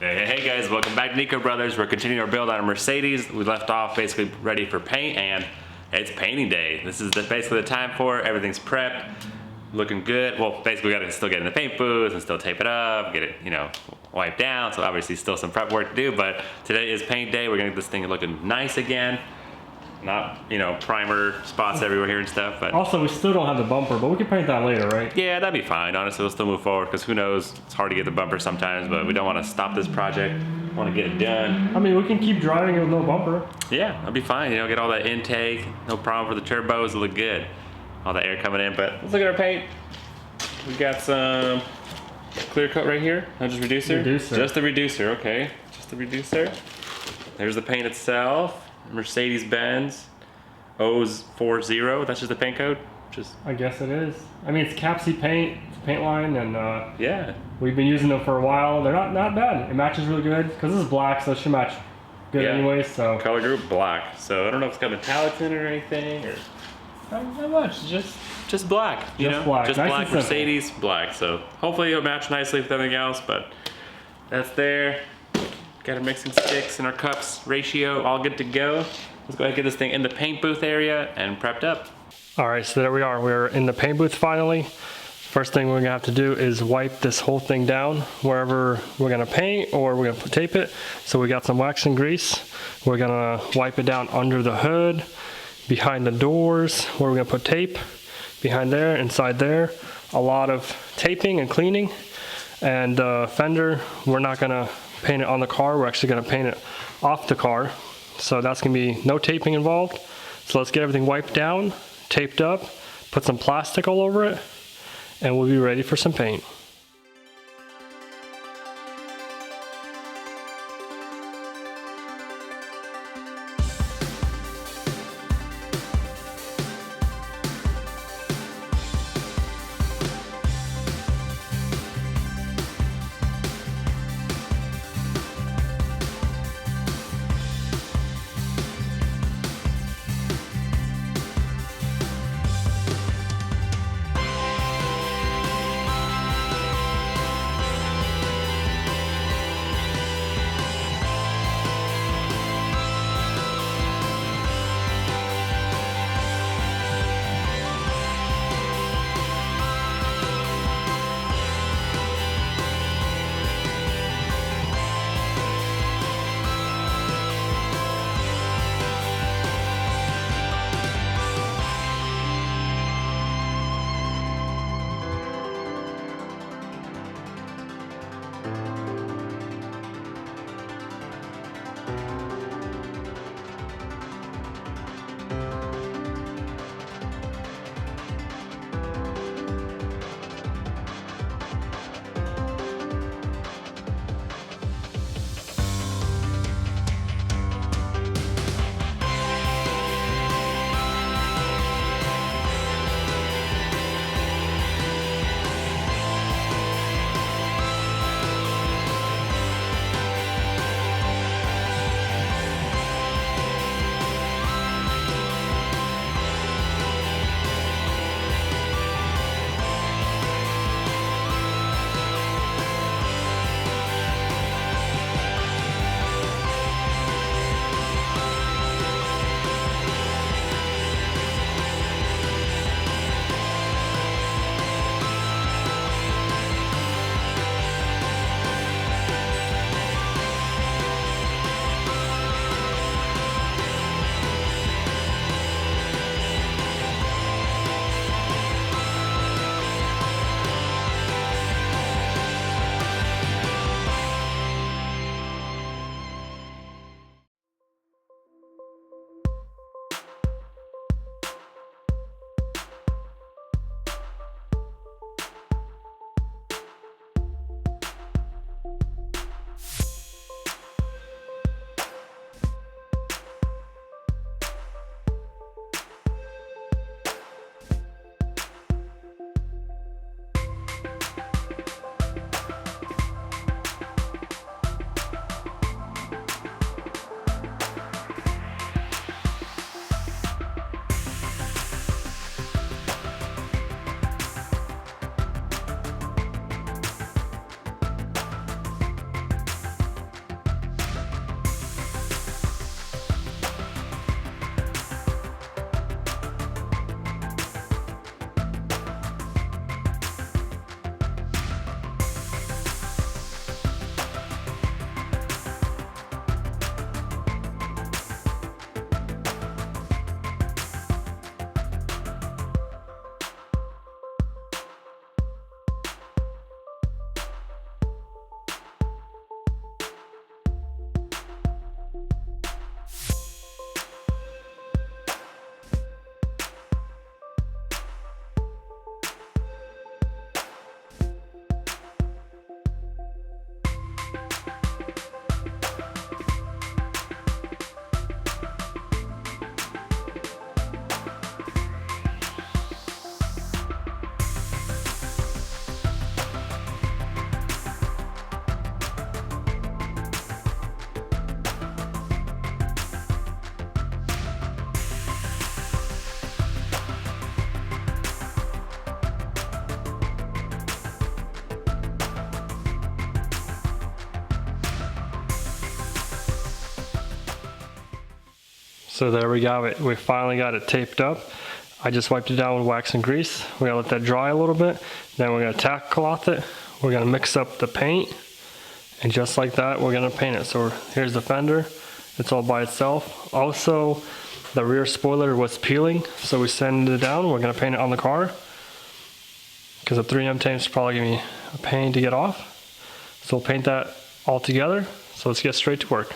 Hey guys, welcome back to Nico Brothers. We're continuing our build on a Mercedes. We left off basically ready for paint, and it's painting day. This is basically the time for it. Everything's prepped, looking good. Well, basically we gotta still get in the paint booth and still tape it up, get it, wiped down. So obviously still some prep work to do, but today is paint day. We're gonna get this thing looking nice again. Not, primer spots everywhere here and stuff, but also we still don't have the bumper, but we can paint that later, right? yeah, that'd be fine. Honestly, we'll still move forward because who knows? It's hard to get the bumper sometimes, but we don't want to stop this project. We want to get it done. I mean, we can keep driving it with no bumper. Yeah, that'd be fine. Get all that intake, no problem for the turbos. It'll look good. All the air coming in, but let's look at our paint. We got some clear coat right here. No, just reducer. Reducer. Just the reducer. Okay, just the reducer. There's the paint itself. Mercedes-Benz 040. That's just the paint code. I guess it is. I mean, it's Capsy paint. It's a paint line, and yeah, we've been using them for a while. They're not bad. It matches really good because this is black, so it should match good anyway. So color group black. So I don't know if it's got metallics in it or anything, or not much. Just black. Black. Just Nice black Mercedes black. So hopefully it'll match nicely with everything else. But that's there. Got our mixing sticks and our cups ratio all good to go. Let's go ahead and get this thing in the paint booth area and prepped up. all right, so there we are. We're in the paint booth finally. First thing we're gonna have to do is wipe this whole thing down wherever we're gonna paint or we're gonna tape it. So we got some wax and grease. We're gonna wipe it down under the hood, behind the doors where we're gonna put tape, behind there, inside there. A lot of taping and cleaning. And fender, we're not gonna paint it on the car. We're actually gonna paint it off the car. So that's gonna be no taping involved. So let's get everything wiped down, taped up, put some plastic all over it, and we'll be ready for some paint. So there we got it. We finally got it taped up. I just wiped it down with wax and grease. We're gonna let that dry a little bit. Then we're gonna tack cloth it. We're gonna mix up the paint. And just like that, we're gonna paint it. So here's the fender. It's all by itself. Also, the rear spoiler was peeling, so we sanded it down. We're gonna paint it on the car because the 3M tape is probably gonna be a pain to get off. So we'll paint that all together. So let's get straight to work.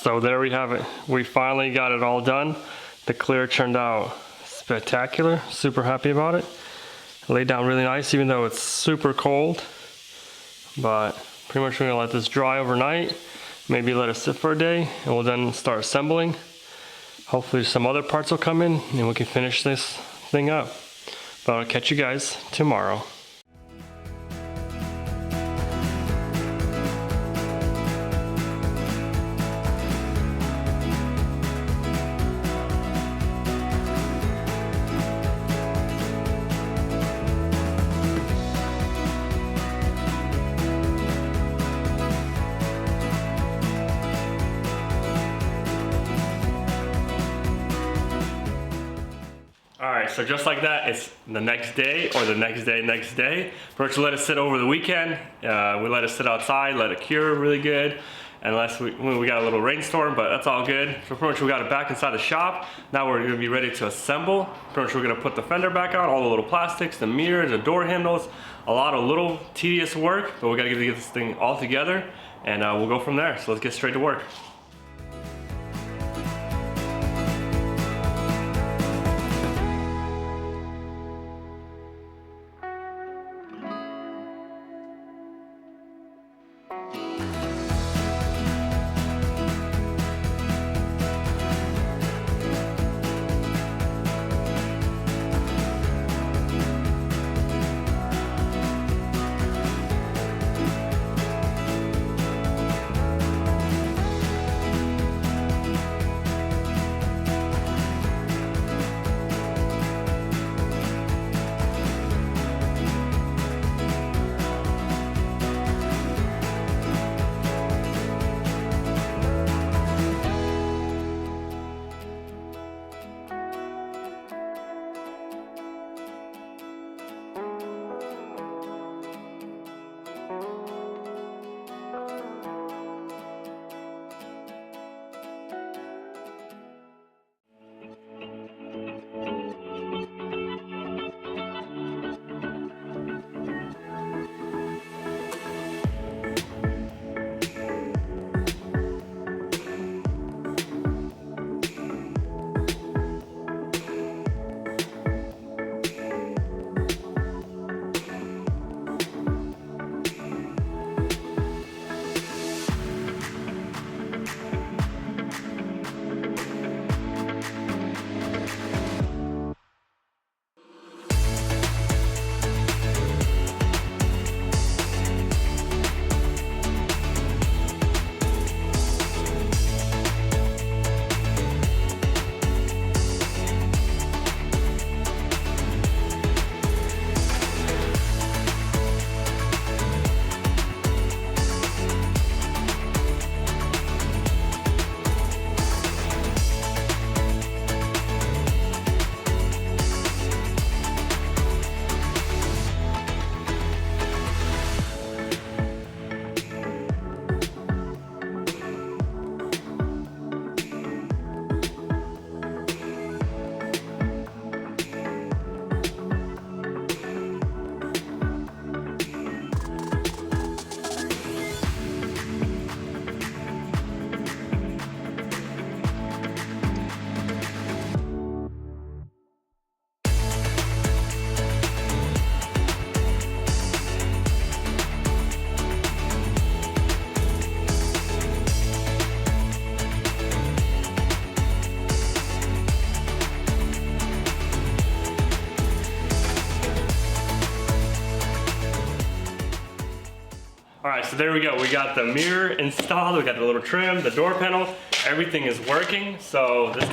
So there we have it. We finally got it all done. The clear turned out spectacular. Super happy about it. It laid down really nice even though it's super cold. But pretty much we're gonna let this dry overnight. Maybe let it sit for a day and we'll then start assembling. Hopefully some other parts will come in and we can finish this thing up. But I'll catch you guys tomorrow. Alright, so just like that, it's the next day or the next day. First we let it sit over the weekend. We let it sit outside, let it cure really good. Unless we got a little rainstorm, but that's all good. So pretty much we got it back inside the shop. Now we're gonna be ready to assemble. Pretty much we're gonna put the fender back on, all the little plastics, the mirrors, the door handles. A lot of little tedious work, but we gotta get this thing all together and we'll go from there. So let's get straight to work. so there we go. We got the mirror installed, we got the little trim, the door panel, everything is working. So this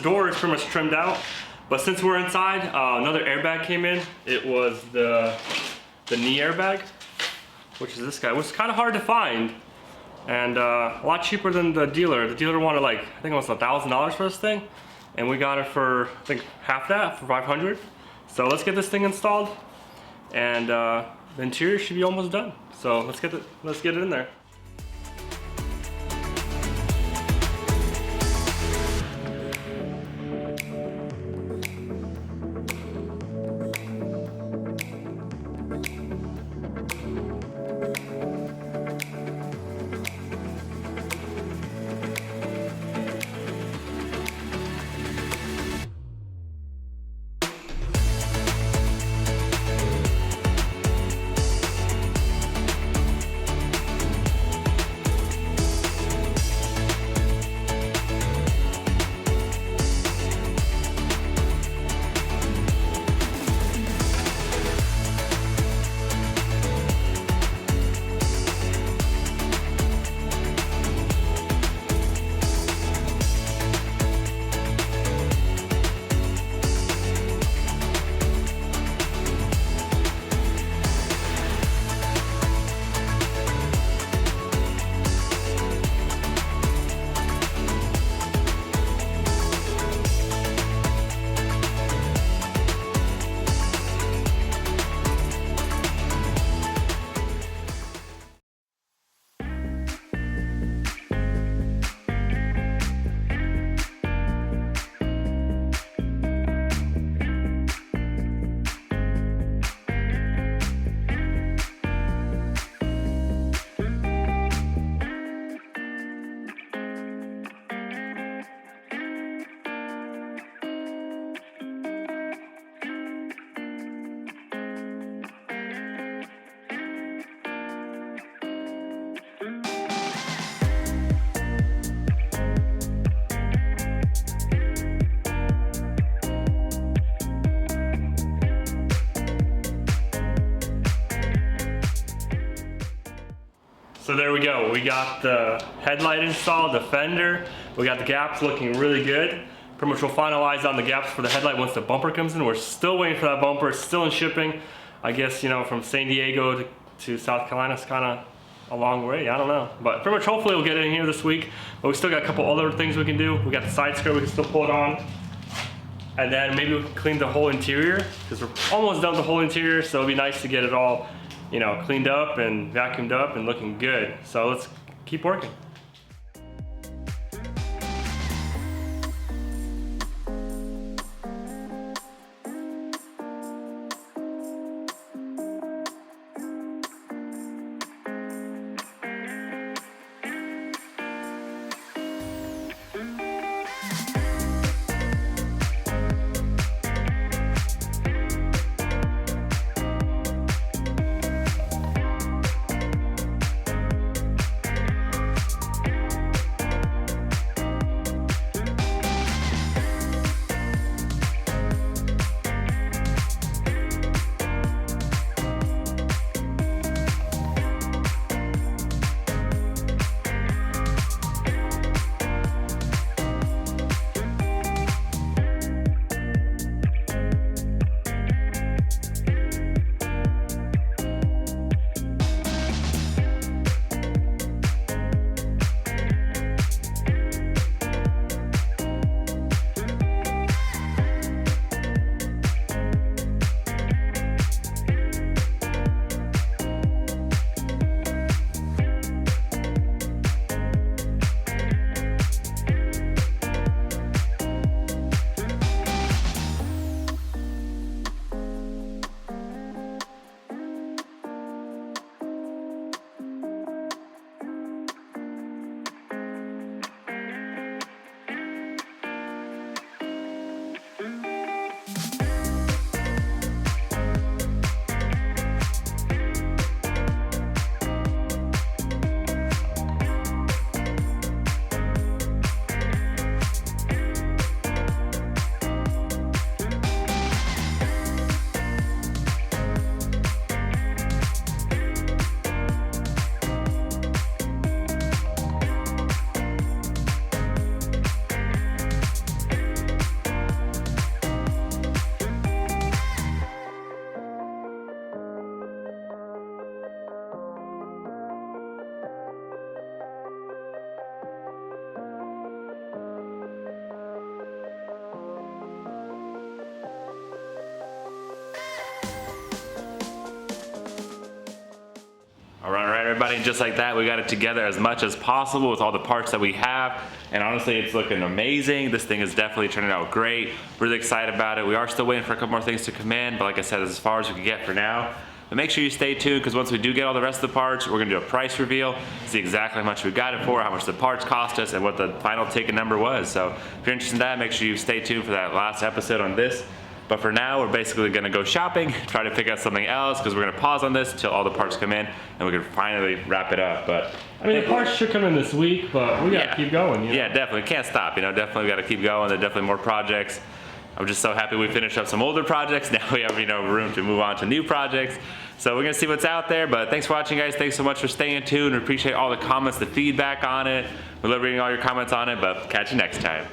door is pretty much trimmed out. But since we're inside, another airbag came in. It was the knee airbag, which is this guy, which is kind of hard to find. And a lot cheaper than the dealer. The dealer wanted like, I think almost $1,000 for this thing. And we got it for, I think, half that, for $500. So let's get this thing installed. And the interior should be almost done. So let's get it in there. So there we go. We got the headlight installed, the fender. We got the gaps looking really good. Pretty much we'll finalize on the gaps for the headlight once the bumper comes in. We're still waiting for that bumper. It's still in shipping. I guess, you know, from San Diego to South Carolina is kind of a long way. I don't know. But pretty much hopefully we'll get it in here this week. But we still got a couple other things we can do. We got the side skirt we can still pull it on. And then maybe we can clean the whole interior because we're almost done with the whole interior. So it'd be nice to get it all, you know, cleaned up and vacuumed up and looking good. So let's keep working. everybody. And just like that, we got it together as much as possible with all the parts that we have. And honestly, it's looking amazing. This thing is definitely turning out great. Really excited about it. We are still waiting for a couple more things to come in, but like I said, as far as we can get for now. But make sure you stay tuned, because once we do get all the rest of the parts, we're gonna do a price reveal, see exactly how much we got it for, how much the parts cost us, and what the final ticket number was. So if you're interested in that, make sure you stay tuned for that last episode on this. But for now, we're basically gonna go shopping, try to pick out something else, because we're gonna pause on this until all the parts come in, and we can finally wrap it up. But I mean, the parts should come in this week, but we gotta keep going. You know? Yeah, definitely, can't stop. You know, definitely gotta keep going. There are definitely more projects. I'm just so happy we finished up some older projects. Now we have, you know, room to move on to new projects. So we're gonna see what's out there, but thanks for watching, guys. Thanks so much for staying tuned. We appreciate all the comments, the feedback on it. We love reading all your comments on it, but catch you next time.